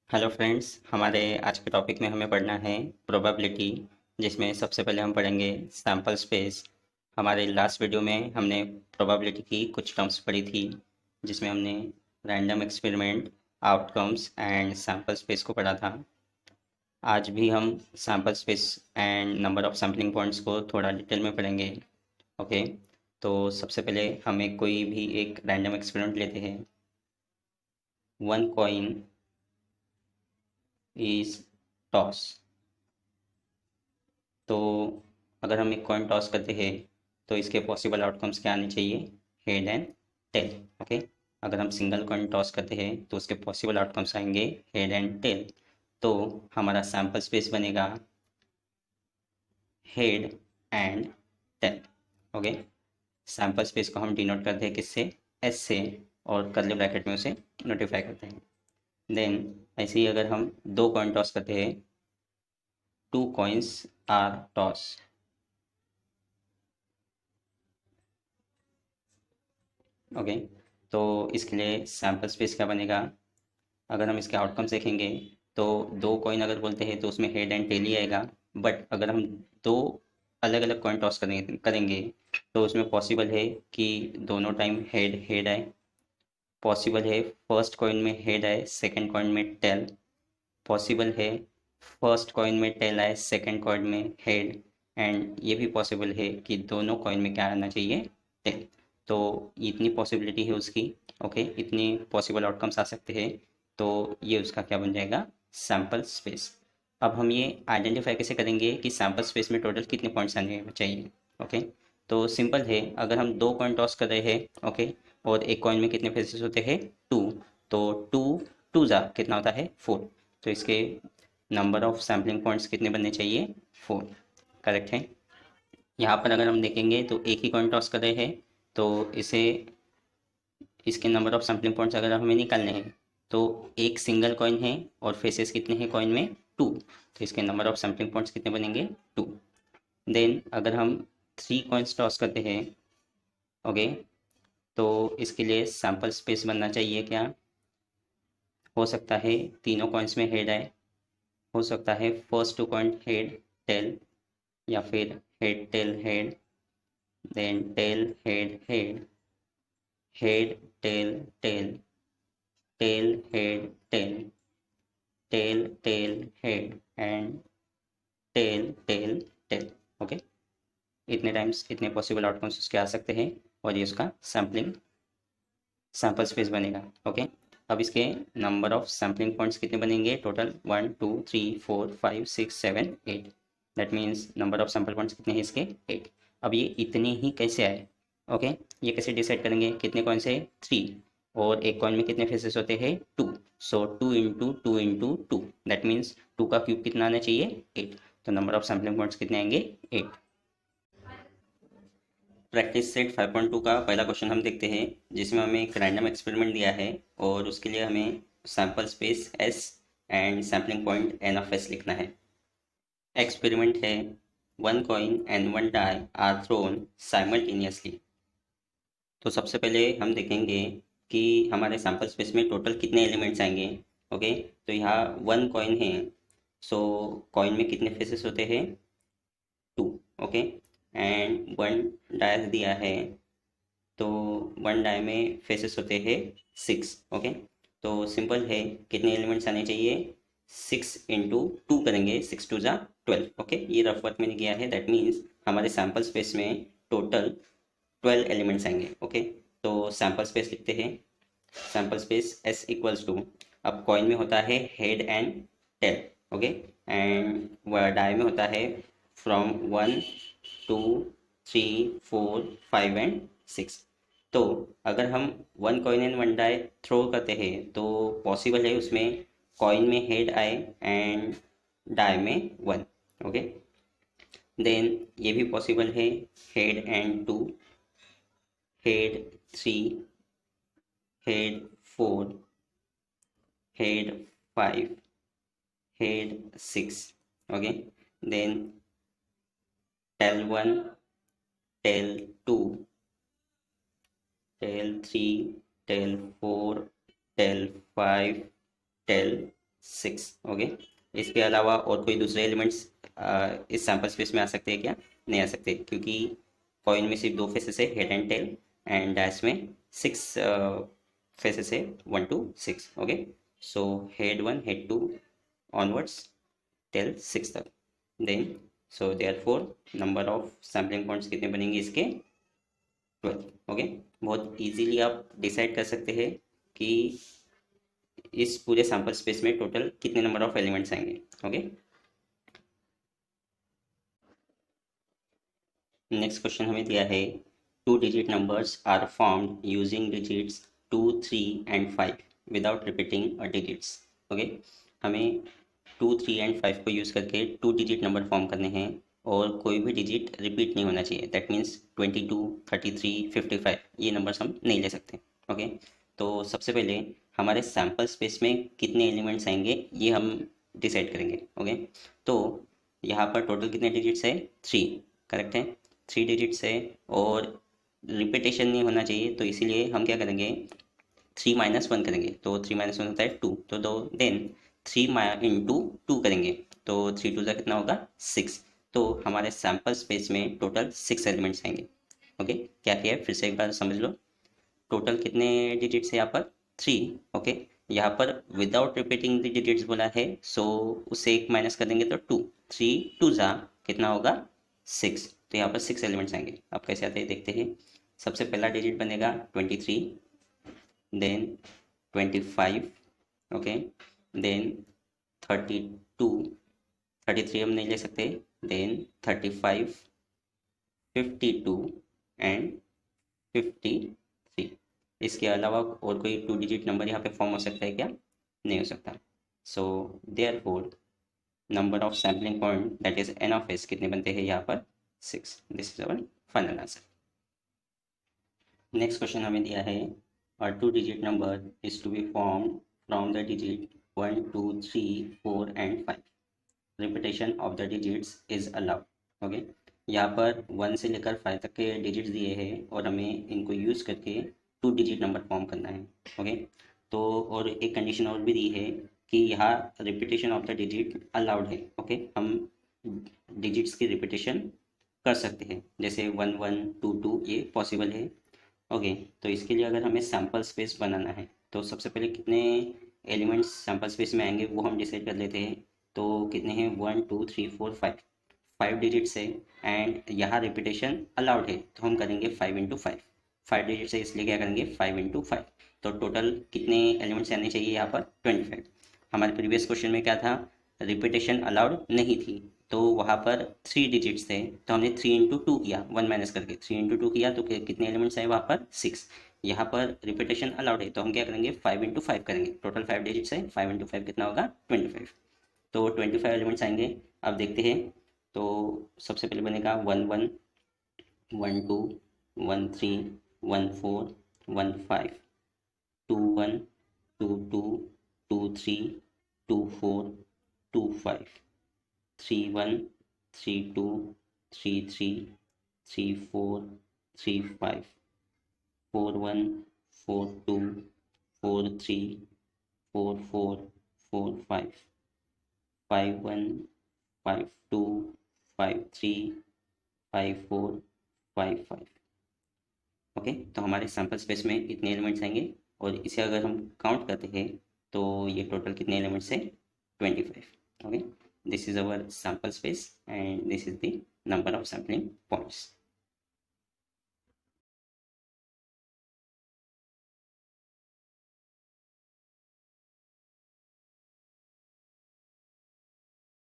Hello friends, हमारे आज के टॉपिक में हमें पढ़ना है प्रोबेबिलिटी, जिसमें सबसे पहले हम पढ़ेंगे सैम्पल स्पेस। हमारे लास्ट वीडियो में हमने प्रोबेबिलिटी की कुछ टर्म्स पढ़ी थी, जिसमें हमने random experiment, outcomes and sample space को पढ़ा था। आज भी हम sample space and number of sampling points को थोड़ा डिटेल में पढ़ेंगे। ओके, तो सबसे पहले हमें कोई भी एक रैंडम एक्सपेरिमेंट लेते हैं। One coin is toss. तो अगर हम एक कॉइन टॉस करते हैं तो इसके पॉसिबल आउटकम्स क्या आने चाहिए? Head and tail. ओके, अगर हम सिंगल कॉइन टॉस करते हैं तो उसके पॉसिबल आउटकम्स आएंगे हेड एंड टेल। तो हमारा सैम्पल स्पेस बनेगा head and tail. Okay, sample space को हम डिनोट करते हैं किससे? एस से, और कर्ली ब्रैकेट में उसे नोटिफाई करते हैं। देन ऐसे ही अगर हम दो कॉइन टॉस करते हैं, two coins are toss. Okay, तो इसके लिए सैम्पल स्पेस क्या बनेगा? अगर हम इसके आउटकम्स देखेंगे तो दो कॉइन अगर बोलते हैं तो उसमें हेड एंड टेल ही आएगा। बट अगर हम दो अलग अलग कॉइन टॉस करेंगे तो उसमें पॉसिबल है कि दोनों टाइम हेड हेड आए। पॉसिबल है फर्स्ट कॉइन में हेड आए, सेकंड कॉइन में टेल। पॉसिबल है फर्स्ट कॉइन में टेल आए, सेकंड कॉइन में हेड। एंड ये भी पॉसिबल है कि दोनों कॉइन में क्या आना चाहिए? टेल। तो इतनी पॉसिबिलिटी है उसकी। ओके, इतने पॉसिबल आउटकम्स आ सकते हैं। तो ये उसका क्या बन जाएगा? Sample space. अब हम ये आइडेंटिफाई कैसे करेंगे कि सैम्पल स्पेस में टोटल कितने पॉइंट्स आने चाहिए? ओके, तो सिंपल है, अगर हम दो कॉइन टॉस कर रहे हैं, ओके, और एक कॉइन में कितने फेसेस होते हैं? टू। तो टू टू ज़ा कितना होता है? फोर। तो इसके नंबर ऑफ सैम्पलिंग पॉइंट्स कितने बनने चाहिए? फोर। करेक्ट है। यहाँ पर अगर हम देखेंगे तो एक ही कॉइन टॉस कर रहे हैं, तो इसे इसके नंबर ऑफ सैम्पलिंग पॉइंट्स अगर हमें निकालने हैं तो एक सिंगल कॉइन है और फेसेस कितने हैं कॉइन में? टू। तो इसके नंबर ऑफ सैम्पलिंग पॉइंट्स कितने बनेंगे? टू। देन अगर हम थ्री कॉइन्स टॉस करते हैं, ओके, तो इसके लिए सैम्पल स्पेस बनना चाहिए क्या? हो सकता है तीनों कॉइन्स में हेड आए, हो सकता है first two coin head tail, या फिर head tail head, then tail head head, head tail tail, tail head tail, tail tail head and tail tail tail. Okay, इतने टाइम्स इतने पॉसिबल आउटकम्स उसके आ सकते हैं और ये उसका सैम्पल स्पेस बनेगा। ओके, अब इसके नंबर ऑफ सैम्पलिंग पॉइंट्स कितने बनेंगे? Total 1 2 3 4 5 6 7 8। That means number of sample points कितने हैं इसके? 8। अब ये इतने ही कैसे आए? ओके, ये कैसे डिसाइड करेंगे? कितने कॉइन से? 3, और एक कॉइन में कितने फेसेस होते हैं? 2। सो 2 इंटू 2 इंटू 2, दैट मीन्स 2 का क्यूब कितना आना चाहिए? 8। तो नंबर ऑफ सैम्पलिंग पॉइंट्स कितने आएंगे? 8। प्रैक्टिस सेट 5.2 का पहला क्वेश्चन हम देखते हैं, जिसमें हमें एक रैंडम एक्सपेरिमेंट दिया है और उसके लिए हमें sample space S and sampling point n of S लिखना है। एक्सपेरिमेंट है, one coin and one die are thrown simultaneously. तो सबसे पहले हम देखेंगे कि हमारे सैम्पल स्पेस में टोटल कितने एलिमेंट्स आएंगे। ओके, तो यहाँ वन कॉइन है, सो कॉइन में कितने फेसेस होते हैं? Two. Okay, and one die दिया है, तो वन डाई में फेसेस होते हैं 6। ओके, तो सिंपल है, कितने एलिमेंट्स आने चाहिए? 6 इंटू टू करेंगे, 6 टू ज़ा 12। ओके, ये रफ वर्क मैंने किया है, दैट मीन्स हमारे सैम्पल स्पेस में टोटल 12 एलिमेंट्स आएंगे। ओके, तो सैम्पल स्पेस लिखते हैं, sample space S equals to, अब कॉइन में होता है head and tail, okay, and die में होता है फ्रॉम 1 2 3 4 5 एंड 6। तो अगर हम one coin and one die throw करते हैं तो पॉसिबल है उसमें कॉइन में हेड आए एंड डाई में वन। ओके, देन ये भी पॉसिबल है head and two, head three, head four, head five, head six. Okay, then tail one, tail two, tail three, tail four, tail five, tail 6। Okay, इसके अलावा और कोई दूसरे elements इस सैम्पल स्पेस में आ सकते हैं क्या? नहीं आ सकते, क्योंकि कॉइन में सिर्फ 2 फेसेस है, head and tail, and dash में 6 फेसेस है, 1 to 6। Okay, so head 1, head 2 onwards tail 6 तक। Then so therefore number of sampling points कितने बनेंगे इसके? 12। ओके, बहुत इजीली आप डिसाइड कर सकते हैं कि इस पूरे सैम्पल स्पेस में टोटल कितने नंबर ऑफ एलिमेंट्स आएंगे। ओके, नेक्स्ट क्वेश्चन हमें दिया है 2 digit numbers are formed using digits 2, 3 and 5 without repeating a digits. Okay, हमें 2, 3 एंड 5 को यूज़ करके 2 डिजिट नंबर फॉर्म करने हैं और कोई भी डिजिट रिपीट नहीं होना चाहिए। दैट मीन्स 22, 33, 55 ये नंबर्स हम नहीं ले सकते। ओके, तो सबसे पहले हमारे सैम्पल स्पेस में कितने एलिमेंट्स आएंगे ये हम डिसाइड करेंगे। ओके, तो यहाँ पर टोटल कितने डिजिट्स है? 3। करेक्ट है, 3 डिजिट्स है और रिपीटेशन नहीं होना चाहिए, तो इसीलिए हम क्या करेंगे? 3 - 1 करेंगे, तो 3 - 1 होता है 2, तो देन 3 इंटू 2 करेंगे, तो 3 2 का कितना होगा? 6। तो हमारे सैम्पल स्पेस में टोटल 6 एलिमेंट्स आएंगे। ओके, क्या किया है फिर से एक बार समझ लो। टोटल कितने डिजिट्स है यहाँ पर? 3। ओके, यहाँ पर विदाउट रिपीटिंग द डिजिट्स बोला है, सो उससे 1 माइनस कर देंगे तो 2। 3 2 जा कितना होगा? 6। तो यहाँ पर 6 एलिमेंट्स आएंगे। अब कैसे आते हैं देखते हैं। सबसे पहला डिजिट बनेगा 23, देन 25, ओके, देन 32, 33 हम नहीं ले सकते, देन 35, 52 एंड 53। इसके अलावा और कोई 2 डिजिट नंबर यहाँ पे फॉर्म हो सकता है क्या? नहीं हो सकता। सो therefore number of sampling point that is an of S कितने बनते हैं यहाँ पर? 6। This is our final answer. Next question हमें दिया है a 2 digit number is to be formed from the digit 1, 2, 3, 4 and 5. Repetition of the digits is allowed. Okay, यहाँ पर 1 से लेकर 5 तक के डिजिट्स दिए हैं और हमें इनको यूज़ करके 2 डिजिट नंबर फॉर्म करना है। ओके, तो और एक कंडीशन और भी दी है कि यहाँ repetition of the digit allowed है। ओके, हम डिजिट्स की रिपीटेशन कर सकते हैं, जैसे 1 1 2 2 ये पॉसिबल है। ओके, तो इसके लिए अगर हमें सैम्पल स्पेस बनाना है तो सबसे पहले कितने एलिमेंट्स सैम्पल स्पेस में आएंगे वो हम डिसाइड कर लेते हैं। तो कितने हैं? 1 2 3 4 5, 5 डिजिट्स है एंड यहाँ रिपीटेशन अलाउड है, तो हम करेंगे 5 इंटू 5। 5 डिजिट्स है इसलिए क्या करेंगे? 5 इंटू 5। तो टोटल कितने एलिमेंट्स आने चाहिए यहाँ पर? 25। हमारे प्रीवियस क्वेश्चन में क्या था? रिपीटेशन अलाउड नहीं थी, तो वहाँ पर 3 डिजिट्स थे, तो हमने 3 इंटू 2 किया, 1 माइनस करके 3 इंटू 2 किया, तो कितने एलिमेंट्स आए वहाँ पर? 6। यहाँ पर रिपीटेशन अलाउड है, तो हम क्या करेंगे? 5 इंटू 5 करेंगे। टोटल 5 डिजिट्स है, 5 इंटू 5 कितना होगा? 25। तो 25 एलिमेंट्स आएंगे। अब देखते हैं, तो सबसे पहले बनेगा 1 1 1 2 1 3 1 4 1 5 2 1 2 2 2 3 2 4 2 5 3 1 3 2 3 3 3 4 3 5 4 1 4 2 4 3 4 4 4 5 5 1 5 2 5 3 5 4 5 5। ओके, तो हमारे सैम्पल स्पेस में इतने एलिमेंट्स आएंगे और इसे अगर हम काउंट करते हैं तो ये टोटल कितने एलिमेंट्स है? 25। Okay, this is our sample space and this is the number of sampling points.